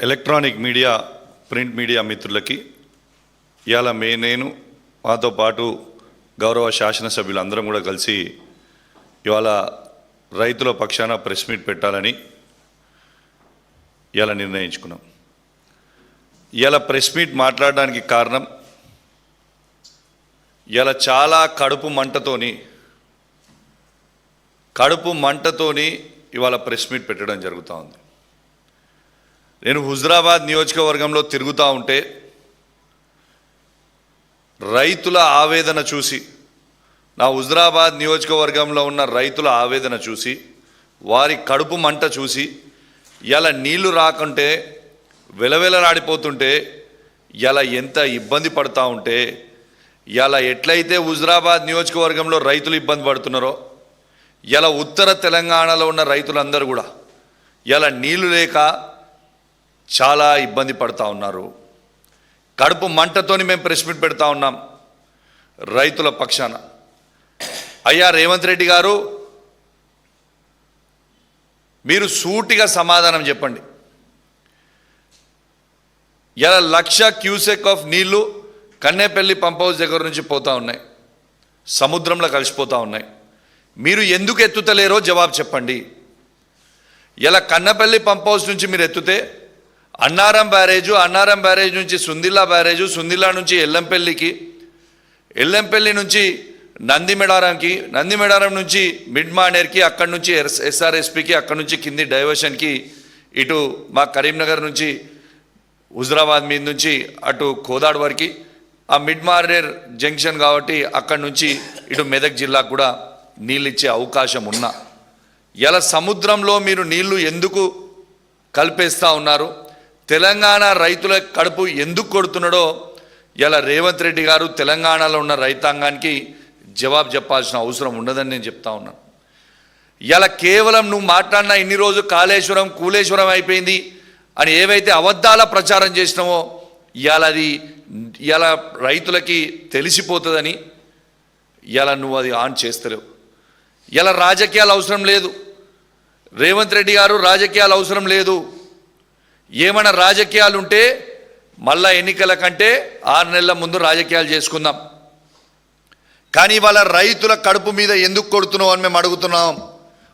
Electronic media print media మిత్రులకి ఇవాళ నేను మాతో పాటు గౌరవ శాసనసభ్యులు అందరం కూడా కలిసి ఇవాళ రైతుల పక్షాన ప్రెస్ మీట్ పెట్టాలని ఇవాళ నిర్ణయించుకున్నాం. ఇవాళ ప్రెస్ మీట్ మాట్లాడడానికి కారణం ఇవాళ చాలా కడుపు మంటతోని ఇవాళ ప్రెస్ మీట్ పెట్టడం జరుగుతూ ఉంది. నేను హుజరాబాద్ నియోజకవర్గంలో తిరుగుతూ ఉంటే రైతుల ఆవేదన చూసి, నా హుజరాబాద్ నియోజకవర్గంలో ఉన్న రైతుల ఆవేదన చూసి, వారి కడుపు మంట చూసి, ఇలా నీళ్లు రాకుంటే వెలవెలలాడిపోతుంటే ఇలా ఎంత ఇబ్బంది పడుతూ ఉంటే, ఇలా ఎట్లయితే హుజరాబాద్ నియోజకవర్గంలో రైతులు ఇబ్బంది పడుతున్నారో ఇలా ఉత్తర తెలంగాణలో ఉన్న రైతులందరూ కూడా ఇలా నీళ్లు లేక చాలా ఇబ్బంది పడుతూ ఉన్నారు. కడుపు మంటతోని మేము ప్రెస్ మీట్ పెడతా ఉన్నాం రైతుల పక్షాన. అయ్యా రేవంత్ రెడ్డి గారు, మీరు సూటిగా సమాధానం చెప్పండి. ఇలా 1,00,000 క్యూసెక్ ఆఫ్ నీళ్లు కన్నేపల్లి పంప్ హౌస్ దగ్గర నుంచి పోతూ ఉన్నాయి, సముద్రంలో కలిసిపోతూ ఉన్నాయి. మీరు ఎందుకు ఎత్తుతలేరో జవాబు చెప్పండి. ఇలా కన్నపల్లి పంప్ హౌస్ నుంచి మీరు ఎత్తుతే అన్నారం బ్యారేజ్ నుంచి సుందిల్లా బ్యారేజు, సుందిల్లా నుంచి ఎల్లంపల్లికి, ఎల్లంపల్లి నుంచి నందిమెడారం నుంచి మిడ్ మానేర్కి, అక్కడి నుంచి ఎస్ఆర్ఎస్పికి, అక్కడి నుంచి కింది డైవర్షన్కి, ఇటు మా కరీంనగర్ నుంచి హుజరాబాద్ మీద నుంచి అటు కోదాడ్ వరకు, ఆ మిడ్ మానేర్ జంక్షన్ కాబట్టి అక్కడి నుంచి ఇటు మెదక్ జిల్లాకు కూడా నీళ్ళు ఇచ్చే అవకాశం ఉన్నా ఇలా సముద్రంలో మీరు నీళ్లు ఎందుకు కలిపేస్తూ ఉన్నారు? తెలంగాణ రైతుల కడుపు ఎందుకు కొడుతున్నాడో ఇలా రేవంత్ రెడ్డి గారు తెలంగాణలో ఉన్న రైతాంగానికి జవాబు చెప్పాల్సిన అవసరం ఉండదని నేను చెప్తా ఉన్నాను. ఇలా కేవలం నువ్వు మాట్లాడిన ఇన్ని రోజు కూలేశ్వరం అయిపోయింది అని ఏవైతే అబద్ధాల ప్రచారం చేసినావో ఇలా రైతులకి తెలిసిపోతుందని ఇలా నువ్వు అది ఆన్ చేస్తలేవు. ఇలా రాజకీయాలు అవసరం లేదు రేవంత్ రెడ్డి గారు, రాజకీయాలు అవసరం లేదు. ఏమైనా రాజకీయాలు ఉంటే మళ్ళా ఎన్నికల కంటే 6 నెలల ముందు రాజకీయాలు చేసుకుందాం. కానీ వాళ్ళ రైతుల కడుపు మీద ఎందుకు కొడుతున్నావు అని మేము అడుగుతున్నాం.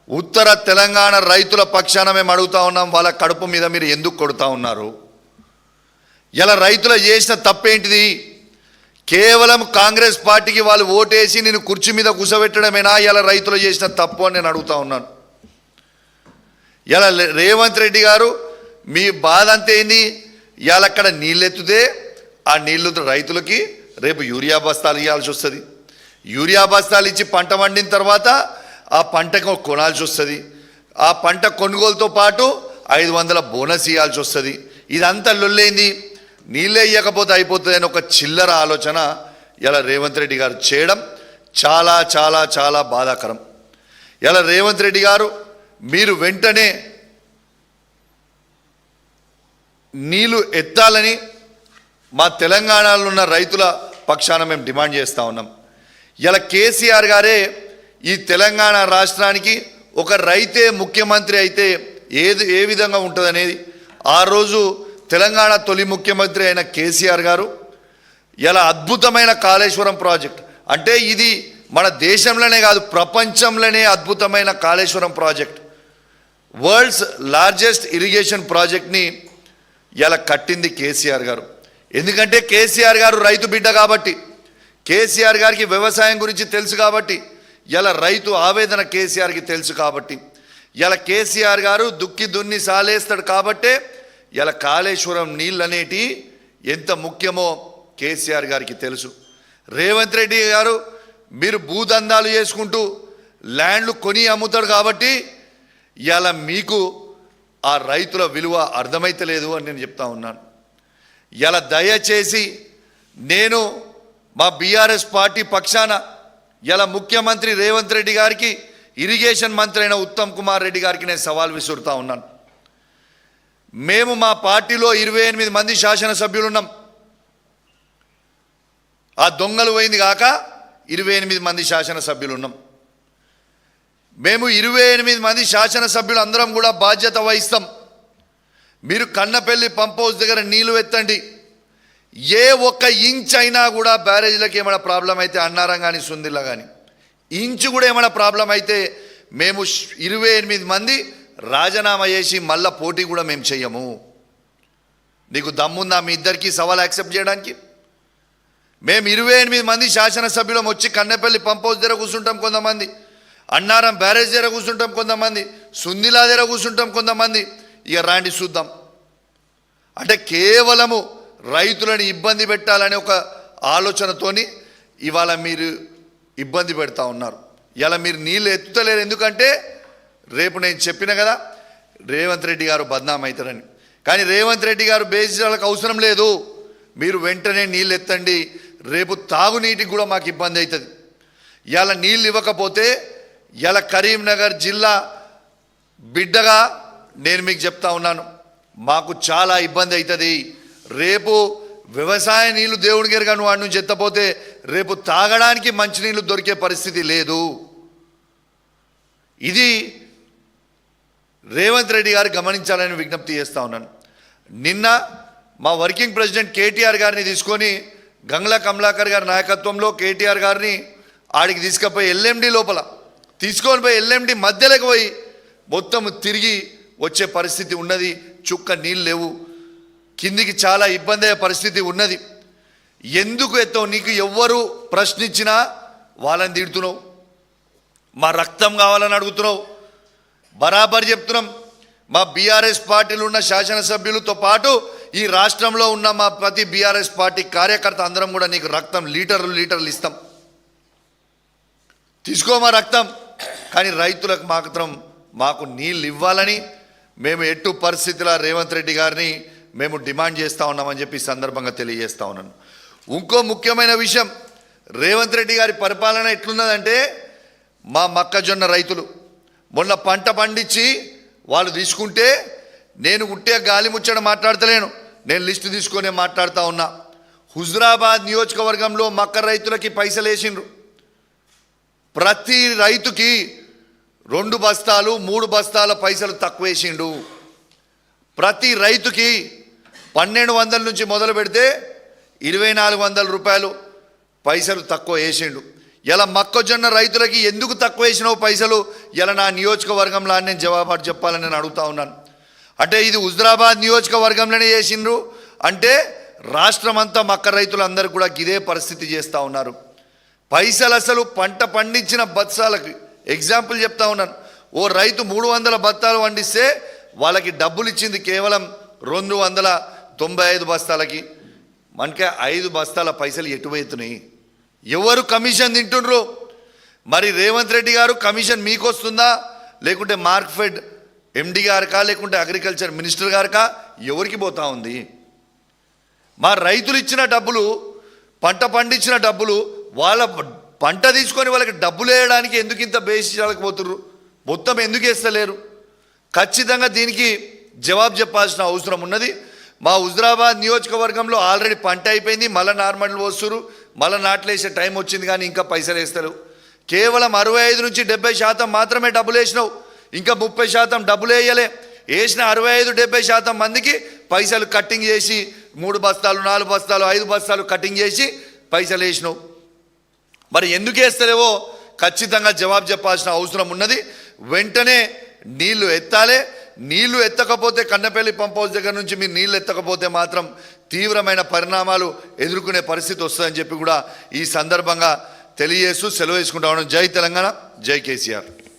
ఉత్తర తెలంగాణ రైతుల పక్షాన మేము అడుగుతా ఉన్నాం, వాళ్ళ కడుపు మీద మీరు ఎందుకు కొడుతూ ఉన్నారు? ఇలా రైతులు చేసిన తప్పేంటిది? కేవలం కాంగ్రెస్ పార్టీకి వాళ్ళు ఓటేసి నేను కుర్చీ మీద కూర్చోబెట్టడమేనా ఇలా రైతులు చేసిన తప్పు అని నేను అడుగుతా ఉన్నాను. ఇలా రేవంత్ రెడ్డి గారు, మీ బాధ అంతే ఏంది? ఇవాళ అక్కడ నీళ్ళు ఎత్తుతే ఆ నీళ్లు రైతులకి రేపు యూరియా బస్తాలు ఇవ్వాల్సి వస్తుంది. యూరియా బస్తాలు ఇచ్చి పంట వండిన తర్వాత ఆ పంటకు కొనాల్సి వస్తుంది. ఆ పంట కొనుగోలుతో పాటు 500 బోనస్ ఇవ్వాల్సి వస్తుంది. ఇదంతా లొల్లేంది? నీళ్ళే ఇవ్వకపోతే అయిపోతుంది అని ఒక చిల్లర ఆలోచన ఇలా రేవంత్ రెడ్డి గారు చేయడం చాలా చాలా చాలా బాధాకరం. ఇలా రేవంత్ రెడ్డి గారు, మీరు వెంటనే నీళ్లు ఎత్తాలని మా తెలంగాణలో ఉన్న రైతుల పక్షాన మేము డిమాండ్ చేస్తూ ఉన్నాం. ఇలా కేసీఆర్ గారే ఈ తెలంగాణ రాష్ట్రానికి ఒక రైతే ముఖ్యమంత్రి అయితే ఏ విధంగా ఉంటుంది అనేది ఆ రోజు తెలంగాణ తొలి ముఖ్యమంత్రి అయిన కేసీఆర్ గారు ఇలా అద్భుతమైన కాళేశ్వరం ప్రాజెక్ట్, అంటే ఇది మన దేశంలోనే కాదు ప్రపంచంలోనే అద్భుతమైన Kaleshwaram project, world's largest irrigation ప్రాజెక్ట్ని ఇలా కట్టింది కేసీఆర్ గారు. ఎందుకంటే కేసీఆర్ గారు రైతు బిడ్డ కాబట్టి, కేసీఆర్ గారికి వ్యవసాయం గురించి తెలుసు కాబట్టి, ఇలా రైతు ఆవేదన కేసీఆర్కి తెలుసు కాబట్టి, ఇలా కేసీఆర్ గారు దుక్కి దున్ని సాలేస్తాడు కాబట్టే ఇలా కాళేశ్వరం నీళ్ళు అనేటి ఎంత ముఖ్యమో కేసీఆర్ గారికి తెలుసు. రేవంత్ రెడ్డి గారు, మీరు భూదందాలు చేసుకుంటూ ల్యాండ్లు కొని అమ్ముతాడు కాబట్టి ఇలా మీకు ఆ రైతుల విలువ అర్థమైతలేదు అని నేను చెప్తా ఉన్నాను. ఇలా దయచేసి నేను మా బీఆర్ఎస్ పార్టీ పక్షాన ఇలా ముఖ్యమంత్రి రేవంత్ రెడ్డి గారికి, ఇరిగేషన్ మంత్రి అయిన ఉత్తమ్ కుమార్ రెడ్డి గారికి నేను సవాల్ విసురుతా ఉన్నాను. మేము మా పార్టీలో 28 మంది శాసనసభ్యులు ఉన్నాం. ఆ దొంగలు పోయింది కాక 28 మంది శాసనసభ్యులు ఉన్నాం. మేము 28 మంది శాసనసభ్యులు అందరం కూడా బాధ్యత వహిస్తాం. మీరు కన్నపల్లి పంప్ హౌస్ దగ్గర నీళ్లు ఎత్తండి, ఏ ఒక్క ఇంచ్ అయినా కూడా బ్యారేజ్లకు ఏమైనా ప్రాబ్లం అయితే అన్నారం కానీ సుందిల్లా కానీ ఇంచు కూడా ఏమైనా ప్రాబ్లం అయితే మేము 28 మంది రాజీనామా చేసి మళ్ళా పోటీ కూడా మేము చెయ్యము. నీకు దమ్ముందా మీ ఇద్దరికి సవాల్ యాక్సెప్ట్ చేయడానికి? మేము 28 మంది శాసనసభ్యులం వచ్చి కన్నపల్లి పంప్ హౌస్ దగ్గర కూర్చుంటాం, కొంతమంది అన్నారం బ్యారేజ్ దగ్గర కూర్చుంటాం, కొంతమంది సుందిలా దగ్గర కూర్చుంటాం, కొంతమంది. ఇక రాండి చూద్దాం. అంటే కేవలము రైతులను ఇబ్బంది పెట్టాలనే ఒక ఆలోచనతోని ఇవాళ మీరు ఇబ్బంది పెడతా ఉన్నారు. ఇలా మీరు నీళ్ళు ఎత్తుతలేరు. ఎందుకంటే రేపు నేను చెప్పిన కదా రేవంత్ రెడ్డి గారు బద్నాం అవుతారని. కానీ రేవంత్ రెడ్డి గారు బేసిలకు అవసరం లేదు. మీరు వెంటనే నీళ్ళు ఎత్తండి. రేపు తాగునీటికి కూడా మాకు ఇబ్బంది అవుతుంది. ఇలా నీళ్ళు ఇవ్వకపోతే ఇలా కరీంనగర్ జిల్లా బిడ్డగా నేను మీకు చెప్తా ఉన్నాను, మాకు చాలా ఇబ్బంది అవుతుంది. రేపు వ్యవసాయ నీళ్లు దేవుడి గారు వాడి నుంచి ఎత్తపోతే రేపు తాగడానికి మంచినీళ్ళు దొరికే పరిస్థితి లేదు. ఇది రేవంత్ రెడ్డి గారు గమనించాలని విజ్ఞప్తి చేస్తూ ఉన్నాను. నిన్న మా వర్కింగ్ ప్రెసిడెంట్ కేటీఆర్ గారిని తీసుకొని గంగ్లా కమలాకర్ గారి నాయకత్వంలో కేటీఆర్ గారిని ఆడికి తీసుకుపోయి ఎల్ఎండి లోపల తీసుకొని పోయి ఎల్ఎండి మధ్యలోకి పోయి మొత్తం తిరిగి వచ్చే పరిస్థితి ఉన్నది. చుక్క నీళ్ళు లేవు, కిందికి చాలా ఇబ్బంది అయ్యే పరిస్థితి ఉన్నది. ఎందుకు ఎత్తావు? నీకు ఎవ్వరు ప్రశ్నించినా వాళ్ళని తిడుతున్నావు, మా రక్తం కావాలని అడుగుతున్నావు. బరాబర్ చెప్తున్నాం, మా బీఆర్ఎస్ పార్టీలో ఉన్న శాసనసభ్యులతో పాటు ఈ రాష్ట్రంలో ఉన్న మా ప్రతి బీఆర్ఎస్ పార్టీ కార్యకర్త అందరం కూడా నీకు రక్తం లీటర్లు ఇస్తాం, తీసుకో మా రక్తం. కానీ రైతులకు మాత్రం మాకు నీళ్ళు ఇవ్వాలని మేము ఎట్టు పరిస్థితుల రేవంత్ రెడ్డి గారిని మేము డిమాండ్ చేస్తూ ఉన్నామని చెప్పి ఈ సందర్భంగా తెలియజేస్తూ ఉన్నాను. ఇంకో ముఖ్యమైన విషయం, రేవంత్ రెడ్డి గారి పరిపాలన ఎట్లున్నదంటే, మా మొక్కజొన్న రైతులు మొన్న పంట పండించి వాళ్ళు తీసుకుంటే నేను ఉట్టే గాలి ముచ్చట మాట్లాడతలేను, నేను లిస్టు తీసుకొని మాట్లాడుతూ ఉన్నా. హుజురాబాద్ నియోజకవర్గంలో మక్క రైతులకి పైసలు వేసిండ్రు. ప్రతి రైతుకి 2 బస్తాలు 3 బస్తాల పైసలు తక్కువ వేసిండు. ప్రతి రైతుకి 1200 నుంచి మొదలు పెడితే 2400 రూపాయలు పైసలు తక్కువ వేసిండు. ఇలా మొక్కజొన్న రైతులకి ఎందుకు తక్కువ వేసినావు పైసలు? ఇలా నా నియోజకవర్గంలో నేను జవాబు చెప్పాలని నేను అడుగుతా ఉన్నాను. అంటే ఇది హుజురాబాద్ నియోజకవర్గంలోనే చేసిండ్రు అంటే రాష్ట్రం అంతా మక్క రైతులందరూ కూడా ఇదే పరిస్థితి చేస్తూ ఉన్నారు. పైసలు అసలు పంట పండించిన బత్సాలకి ఎగ్జాంపుల్ చెప్తా ఉన్నాను. ఓ రైతు 300 బత్తాలు పండిస్తే వాళ్ళకి డబ్బులు ఇచ్చింది కేవలం 295 బస్తాలకి. మనకే 5 బస్తాల పైసలు ఎటువైతున్నాయి? ఎవరు కమిషన్ తింటుండ్రు? మరి రేవంత్ రెడ్డి గారు కమిషన్ మీకు వస్తుందా, లేకుంటే మార్క్ఫెడ్ ఎండి గారికా, లేకుంటే అగ్రికల్చర్ మినిస్టర్ గారికా, ఎవరికి పోతా ఉంది? మా రైతులు ఇచ్చిన డబ్బులు, పంట పండించిన డబ్బులు, వాళ్ళ పంట తీసుకొని వాళ్ళకి డబ్బులు వేయడానికి ఎందుకు ఇంత బేసిలకు పోతుర్రు? మొత్తం ఎందుకు వేస్తలేరు? ఖచ్చితంగా దీనికి జవాబు చెప్పాల్సిన అవసరం ఉన్నది. మా హుజురాబాద్ నియోజకవర్గంలో ఆల్రెడీ పంట అయిపోయింది, మళ్ళీ నార్మల్ పోస్తురు, మళ్ళీ నాట్లేసే టైం వచ్చింది, కానీ ఇంకా పైసలు వేస్తారు. కేవలం 65 నుంచి 70% మాత్రమే డబ్బులు వేసినావు, ఇంకా 30% డబ్బులు వేయలే. వేసిన 65-70% మందికి పైసలు కట్టింగ్ చేసి 3 బస్తాలు 4 బస్తాలు 5 బస్తాలు కట్టింగ్ చేసి పైసలు వేసినావు. మరి ఎందుకు వేస్తలేవో ఖచ్చితంగా జవాబు చెప్పాల్సిన అవసరం ఉన్నది. వెంటనే నీళ్లు ఎత్తాలే. నీళ్లు ఎత్తకపోతే కన్నపల్లి పంప్ హౌస్ దగ్గర నుంచి మీరు నీళ్ళు ఎత్తకపోతే మాత్రం తీవ్రమైన పరిణామాలు ఎదుర్కొనే పరిస్థితి వస్తుందని చెప్పి కూడా ఈ సందర్భంగా తెలియజేస్తూ సెలవు వేసుకుంటా ఉన్నాం. జై తెలంగాణ, జై కేసీఆర్.